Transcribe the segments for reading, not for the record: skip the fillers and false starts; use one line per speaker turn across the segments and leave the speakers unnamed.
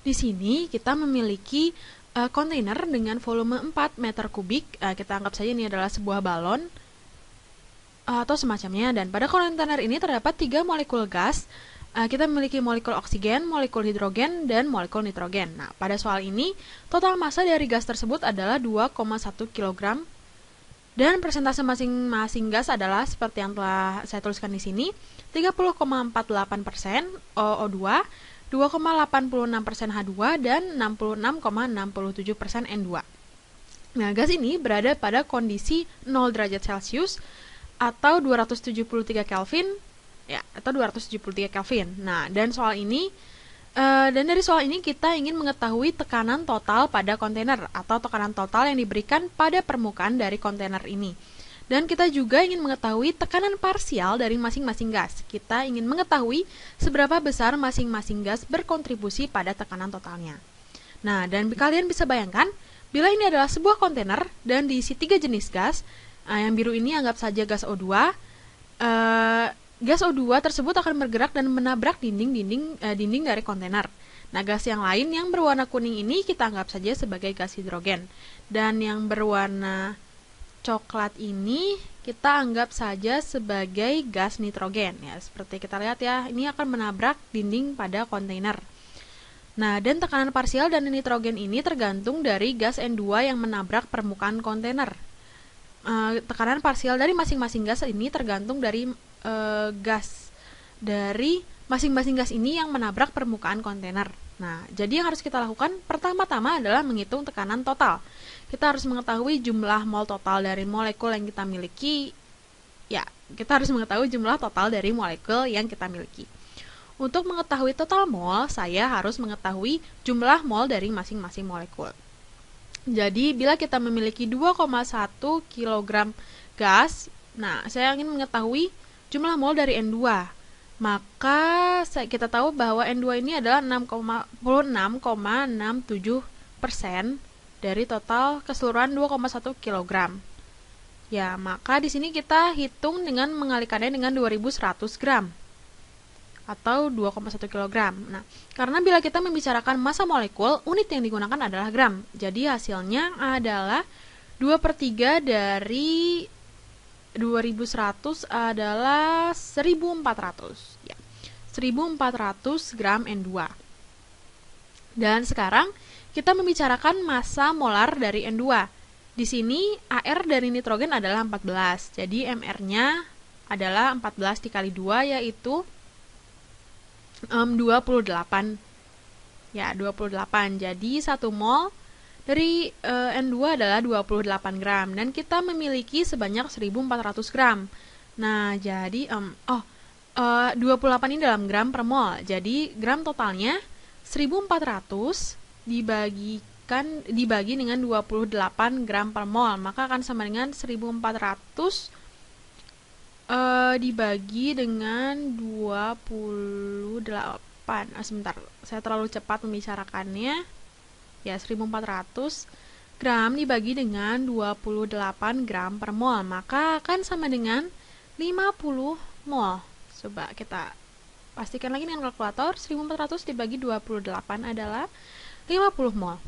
Di sini kita memiliki kontainer dengan volume 4 meter kubik. Kita anggap saja ini adalah sebuah balon atau semacamnya, dan pada kontainer ini terdapat 3 molekul gas. Kita memiliki molekul oksigen, molekul hidrogen, dan molekul nitrogen. Nah, pada soal ini total massa dari gas tersebut adalah 2,1 kg, dan persentase masing-masing gas adalah seperti yang telah saya tuliskan di sini: 30,48% O2, 2,86% H2, dan 66,67% N2. Nah, gas ini berada pada kondisi 0 derajat Celcius atau 273 Kelvin, ya, atau 273 Kelvin. Nah, dan dari soal ini kita ingin mengetahui tekanan total pada kontainer atau tekanan total yang diberikan pada permukaan dari kontainer ini. Dan kita juga ingin mengetahui tekanan parsial dari masing-masing gas. Kita ingin mengetahui seberapa besar masing-masing gas berkontribusi pada tekanan totalnya. Nah, dan kalian bisa bayangkan, bila ini adalah sebuah kontainer dan diisi 3 jenis gas, yang biru ini anggap saja gas O2. Gas O2 tersebut akan bergerak dan menabrak dinding dari kontainer. Nah, gas yang lain yang berwarna kuning ini kita anggap saja sebagai gas hidrogen. Dan yang berwarna coklat ini kita anggap saja sebagai gas nitrogen. Ya, seperti kita lihat ya, ini akan menabrak dinding pada kontainer. Nah, dan tekanan parsial dan nitrogen ini tergantung dari gas N2 yang menabrak permukaan kontainer. Tekanan parsial dari masing-masing gas ini tergantung dari gas dari masing-masing gas ini yang menabrak permukaan kontainer. Nah, jadi yang harus kita lakukan pertama-tama adalah menghitung tekanan total. Kita harus mengetahui jumlah mol total dari molekul yang kita miliki. Ya, kita harus mengetahui jumlah total dari molekul yang kita miliki. Untuk mengetahui total mol, saya harus mengetahui jumlah mol dari masing-masing molekul. Jadi, bila kita memiliki 2,1 kg gas, nah, saya ingin mengetahui jumlah mol dari N2. Maka, kita tahu bahwa N2 ini adalah 66,67% dari total keseluruhan 2,1 kg. Ya, maka di sini kita hitung dengan mengalikannya dengan 2100 gram atau 2,1 kg. Nah, karena bila kita membicarakan massa molekul, unit yang digunakan adalah gram. Jadi hasilnya adalah 2/3 dari 2100 adalah 1400. Ya, 1400 gram N2. Dan sekarang kita membicarakan massa molar dari N2. Di sini AR dari nitrogen adalah 14. Jadi MR-nya adalah 14 dikali 2, yaitu 28. Ya, 28. Jadi 1 mol dari N2 adalah 28 gram. Dan kita memiliki sebanyak 1400 gram. Nah, jadi 28 ini dalam gram per mol. Jadi gram totalnya 1400 dibagi dengan 28 gram per mol. Maka akan sama dengan 1400 dibagi dengan 28. Sebentar, saya terlalu cepat membicarakannya. Ya, 1400 gram dibagi dengan 28 gram per mol, maka akan sama dengan 50 mol. Coba kita pastikan lagi dengan kalkulator. 1400 dibagi 28 adalah 50 mol.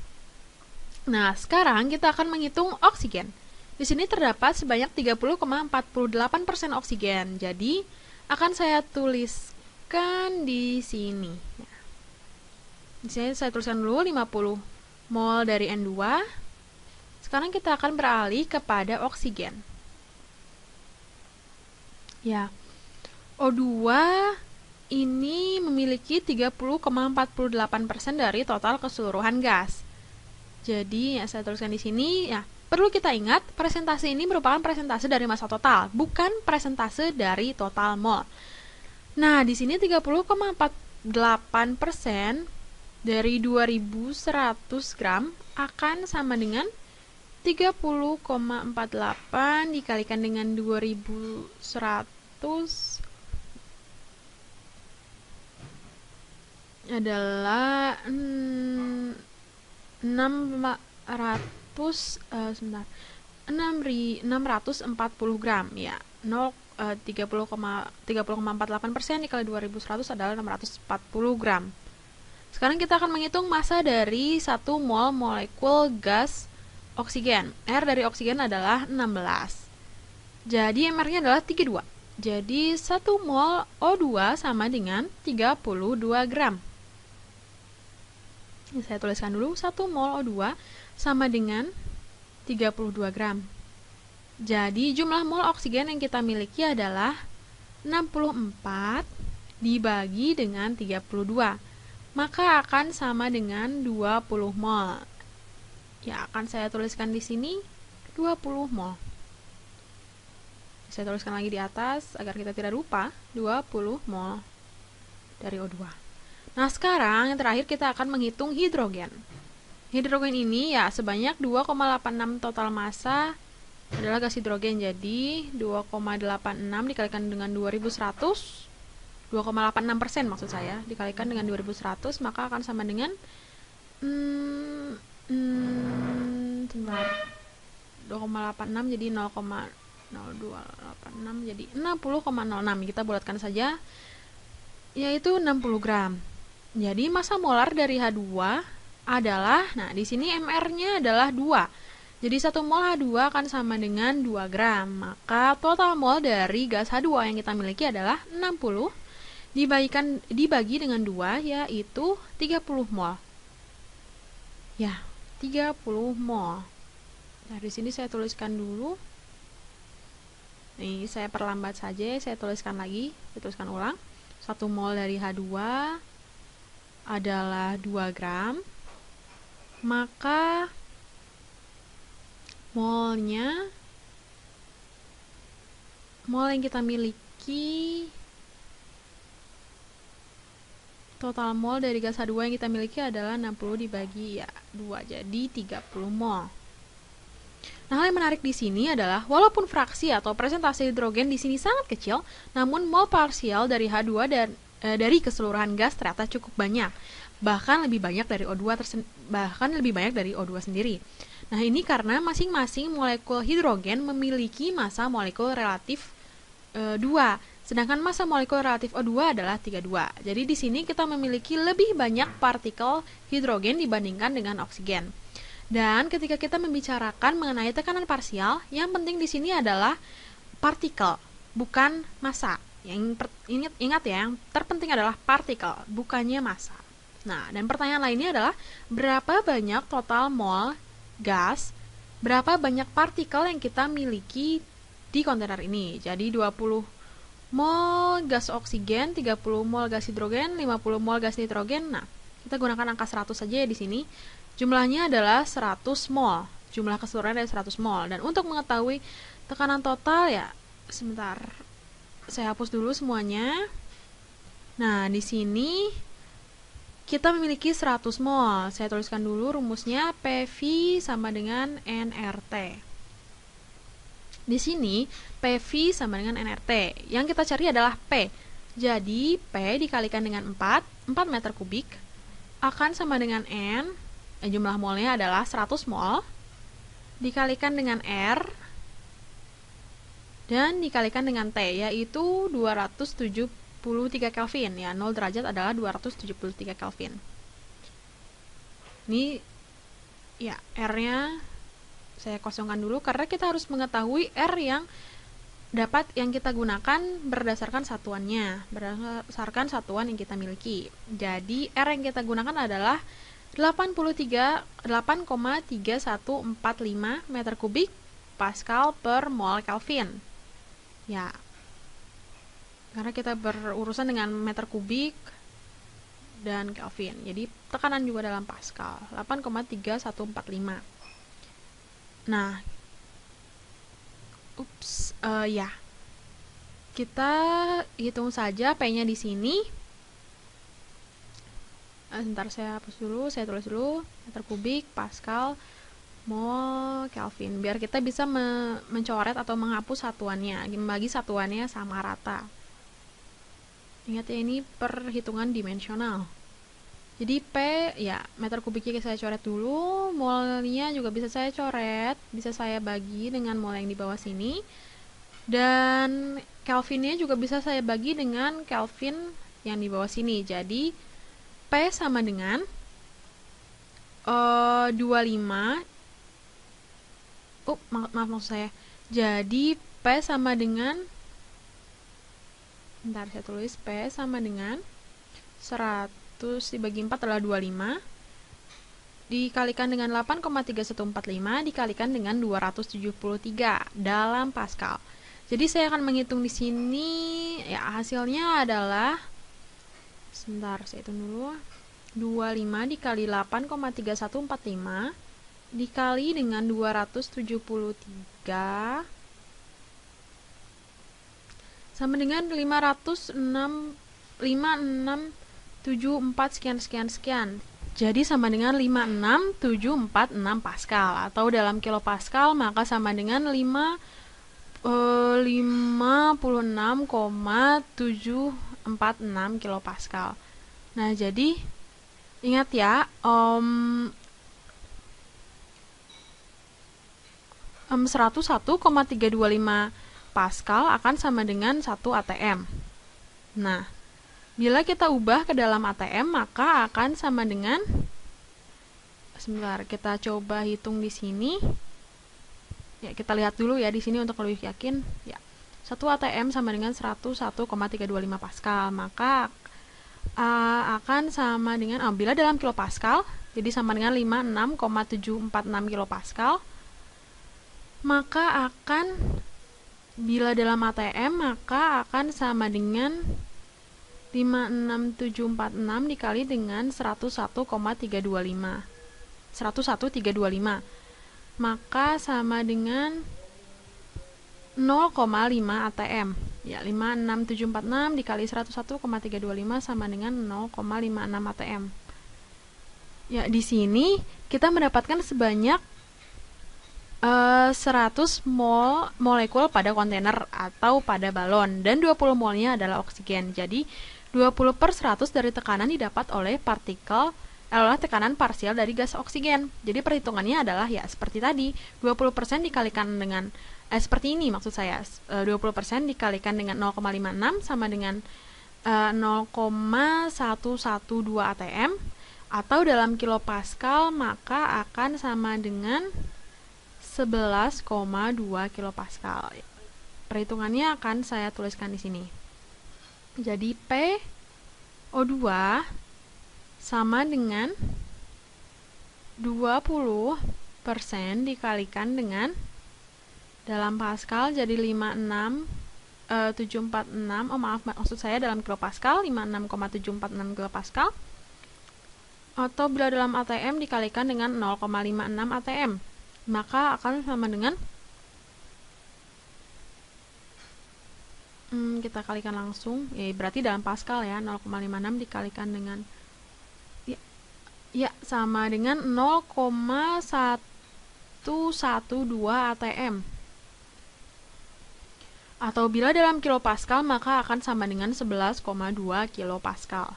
Nah, sekarang kita akan menghitung oksigen. Di sini terdapat sebanyak 30,48% oksigen. Jadi, akan saya tuliskan di sini. Di sini saya tuliskan dulu 50 mol dari N2. Sekarang kita akan beralih kepada oksigen. Ya, O2 ini memiliki 30,48% dari total keseluruhan gas. Jadi, ya, saya tuliskan di sini, ya. Perlu kita ingat, presentase ini merupakan presentase dari massa total, bukan presentase dari total mol. Nah, di sini 30,48% dari 2100 gram akan sama dengan 30,48 dikalikan dengan 2100 adalah 640 gram. Ya, 30,48% dikali 2100 adalah 640 gram. Sekarang kita akan menghitung massa dari 1 mol molekul gas oksigen. R dari oksigen adalah 16. Jadi MR-nya adalah 32. Jadi 1 mol O2 sama dengan 32 gram. Ini saya tuliskan dulu, 1 mol O2 sama dengan 32 gram. Jadi jumlah mol oksigen yang kita miliki adalah 64 dibagi dengan 32. Maka akan sama dengan 20 mol. Ya, akan saya tuliskan di sini 20 mol. Saya tuliskan lagi di atas agar kita tidak lupa, 20 mol dari O2. Nah, sekarang yang terakhir kita akan menghitung hidrogen. Hidrogen ini ya sebanyak 2,86 total massa adalah gas hidrogen. Jadi 2,86 dikalikan dengan 2100, 2,86% maksud saya, dikalikan dengan 2100 maka akan sama dengan 2,86 jadi 0,0286 jadi 60,06. Kita bulatkan saja, yaitu 60 gram. Jadi massa molar dari H2 adalah, nah di sini MR-nya adalah 2. Jadi 1 mol H2 akan sama dengan 2 gram. Maka total mol dari gas H2 yang kita miliki adalah 60 dibagi dengan 2, yaitu 30 mol. Ya, 30 mol. Nah, di sini saya tuliskan dulu. Nih, saya perlambat saja, saya tuliskan lagi, saya tuliskan ulang. 1 mol dari H2 adalah 2 gram. Maka mol yang kita miliki, total mol dari gas H2 yang kita miliki adalah 60 dibagi 2, jadi 30 mol. Nah, hal yang menarik di sini adalah walaupun fraksi atau persentase hidrogen di sini sangat kecil, namun mol parsial dari H2 dan dari keseluruhan gas ternyata cukup banyak. Bahkan lebih banyak dari O2 sendiri. Nah, ini karena masing-masing molekul hidrogen memiliki massa molekul relatif 2. Sedangkan massa molekul relatif O2 adalah 32. Jadi di sini kita memiliki lebih banyak partikel hidrogen dibandingkan dengan oksigen. Dan ketika kita membicarakan mengenai tekanan parsial, yang penting di sini adalah partikel, bukan massa. Ingat ya, yang terpenting adalah partikel, bukannya massa. Nah, dan pertanyaan lainnya adalah berapa banyak total mol gas, berapa banyak partikel yang kita miliki di kontainer ini. Jadi 20 mol gas oksigen, 30 mol gas hidrogen, 50 mol gas nitrogen. Nah, kita gunakan angka 100 saja ya di sini. Jumlahnya adalah 100 mol. Jumlah keseluruhan adalah 100 mol. Dan untuk mengetahui tekanan total ya, sebentar. Saya hapus dulu semuanya. Nah, di sini kita memiliki 100 mol. Saya tuliskan dulu rumusnya, PV sama dengan nRT. Di sini PV sama dengan nRT. Yang kita cari adalah P. Jadi P dikalikan dengan 4 meter kubik akan sama dengan N, jumlah molnya adalah 100 mol, dikalikan dengan R dan dikalikan dengan T, yaitu 273 Kelvin. Ya, 0 derajat adalah 273 Kelvin. Ini ya R-nya saya kosongkan dulu karena kita harus mengetahui R yang kita gunakan berdasarkan satuannya, berdasarkan satuan yang kita miliki. Jadi R yang kita gunakan adalah 8,3145 meter kubik Pascal per mol Kelvin. Ya, karena kita berurusan dengan meter kubik dan Kelvin. Jadi tekanan juga dalam Pascal, 8,3145. Nah, ya. Kita hitung saja P-nya di sini. Sebentar, saya hapus dulu, saya tulis dulu meter kubik, Pascal, mol, Kelvin. Biar kita bisa mencoret atau menghapus satuannya, membagi satuannya sama rata. Ingat ya, ini perhitungan dimensional. Jadi P, ya meter kubiknya saya coret dulu, molnya juga bisa saya coret, bisa saya bagi dengan mol yang di bawah sini, dan Kelvinnya juga bisa saya bagi dengan Kelvin yang di bawah sini. Jadi P sama dengan 25. Maaf maksud saya. Jadi P sama dengan, bentar saya tulis, P sama dengan 100 dibagi 4 adalah 25, dikalikan dengan 8,3145 dikalikan dengan 273 dalam Pascal. Jadi saya akan menghitung di sini, ya hasilnya adalah, sebentar saya hitung dulu, 25 dikali 8,3145 dikali dengan 273 sama dengan 5674 sekian. Jadi sama dengan 56746 Pascal, atau dalam kilopascal maka sama dengan 56,746 kilopascal. Nah, jadi ingat ya, 101,325 Pascal akan sama dengan 1 ATM. Nah, bila kita ubah ke dalam ATM maka akan sama dengan, sebentar kita coba hitung di sini. Ya, kita lihat dulu ya di sini untuk lebih yakin. Ya, 1 ATM sama dengan 101,325 Pascal. Maka akan sama dengan, bila dalam kilopascal, jadi sama dengan 56,746 kilopascal. Maka akan, bila dalam ATM, maka akan sama dengan 56746 dikali dengan 101,325. 101,325. Maka sama dengan 0,5 ATM. Ya, 56746 dikali 101,325 sama dengan 0,56 ATM. Ya, di sini kita mendapatkan sebanyak 100 mol molekul pada kontainer atau pada balon, dan 20 molnya adalah oksigen. Jadi 20/100 dari tekanan didapat oleh partikel adalah tekanan parsial dari gas oksigen. Jadi perhitungannya adalah ya seperti tadi, 20% dikalikan dengan seperti ini maksud saya. 20% dikalikan dengan 0,56 sama dengan 0,112 ATM, atau dalam kilopascal maka akan sama dengan 11,2 kilopascal. Perhitungannya akan saya tuliskan di sini. Jadi PO2 sama dengan 20% dikalikan dengan, dalam Pascal jadi 56,746, maksud saya dalam kilopascal 56,746 kilopascal, atau bila dalam ATM dikalikan dengan 0,56 ATM, maka akan sama dengan, kita kalikan langsung, ya berarti dalam Pascal ya, 0,56 dikalikan dengan, ya sama dengan 0,112 ATM. Atau bila dalam kilopascal maka akan sama dengan 11,2 kilopascal.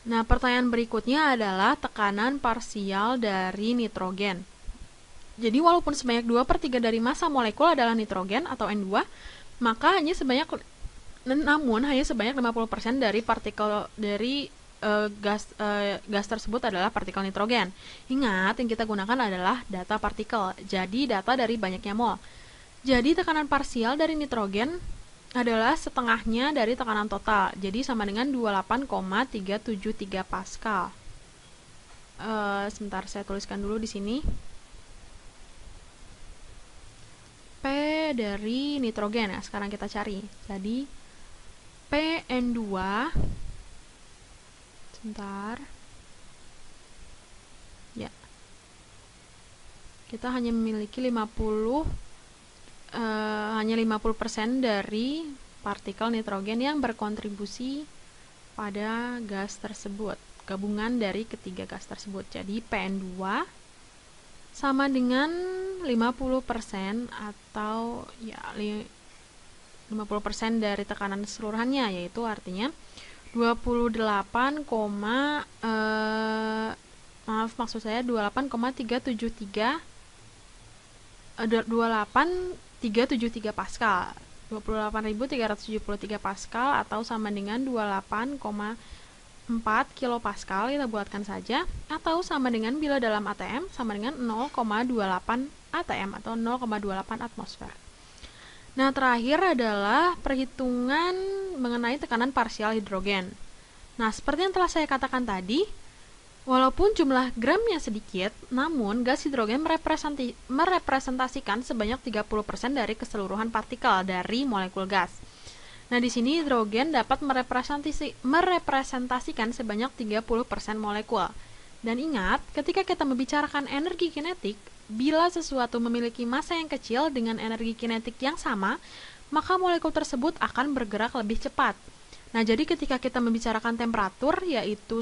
Nah, pertanyaan berikutnya adalah tekanan parsial dari nitrogen. Jadi walaupun sebanyak 2/3 dari massa molekul adalah nitrogen atau N2, maka hanya sebanyak 50% dari partikel dari gas tersebut adalah partikel nitrogen. Ingat, yang kita gunakan adalah data partikel, jadi data dari banyaknya mol. Jadi tekanan parsial dari nitrogen adalah setengahnya dari tekanan total, jadi sama dengan 28,373 Pascal. Sebentar saya tuliskan dulu di sini. P dari nitrogen ya, sekarang kita cari. Jadi PN2, sebentar ya, kita hanya memiliki 50% dari partikel nitrogen yang berkontribusi pada gas tersebut, gabungan dari ketiga gas tersebut. Jadi PN2 sama dengan 50% atau ya 50% dari tekanan keseluruhannya, yaitu artinya 28,373 Pascal, 28.373 Pascal, atau sama dengan 28,373 4 kilopascal, kita buatkan saja, atau sama dengan bila dalam ATM sama dengan 0,28 ATM atau 0,28 atmosfer. Nah, terakhir adalah perhitungan mengenai tekanan parsial hidrogen. Nah, seperti yang telah saya katakan tadi, walaupun jumlah gramnya sedikit, namun gas hidrogen merepresentasikan sebanyak 30% dari keseluruhan partikel dari molekul gas. Nah, di sini hidrogen dapat merepresentasikan sebanyak 30% molekul. Dan ingat, ketika kita membicarakan energi kinetik, bila sesuatu memiliki massa yang kecil dengan energi kinetik yang sama, maka molekul tersebut akan bergerak lebih cepat. Nah, jadi ketika kita membicarakan temperatur, yaitu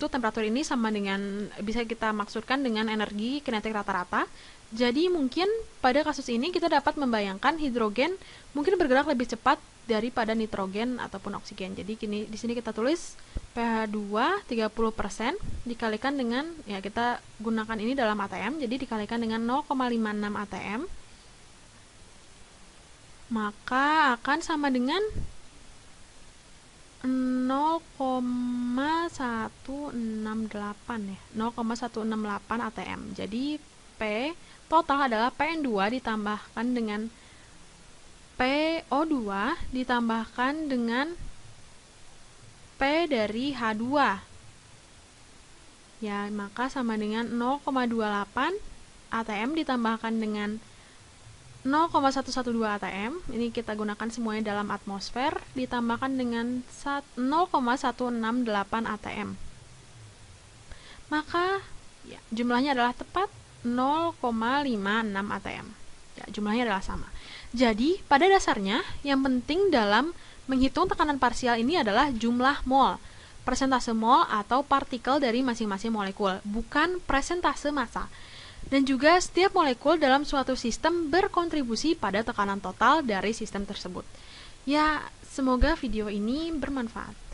temperatur ini sama dengan, bisa kita maksudkan dengan energi kinetik rata-rata. Jadi mungkin pada kasus ini kita dapat membayangkan hidrogen mungkin bergerak lebih cepat daripada nitrogen ataupun oksigen. Jadi di sini kita tulis pH 2 30% dikalikan dengan, kita gunakan ini dalam ATM, jadi dikalikan dengan 0,56 ATM, maka akan sama dengan 0,168 0,168 ATM. Jadi P total adalah PN2 ditambahkan dengan PO2 ditambahkan dengan P dari H2. Ya, maka sama dengan 0,28 ATM ditambahkan dengan 0,112 ATM. Ini kita gunakan semuanya dalam atmosfer, ditambahkan dengan 0,168 ATM. Maka jumlahnya adalah tepat 0,56 ATM. Jumlahnya adalah sama. Jadi, pada dasarnya, yang penting dalam menghitung tekanan parsial ini adalah jumlah mol, persentase mol atau partikel dari masing-masing molekul, bukan persentase massa. Dan juga setiap molekul dalam suatu sistem berkontribusi pada tekanan total dari sistem tersebut. Ya, semoga video ini bermanfaat.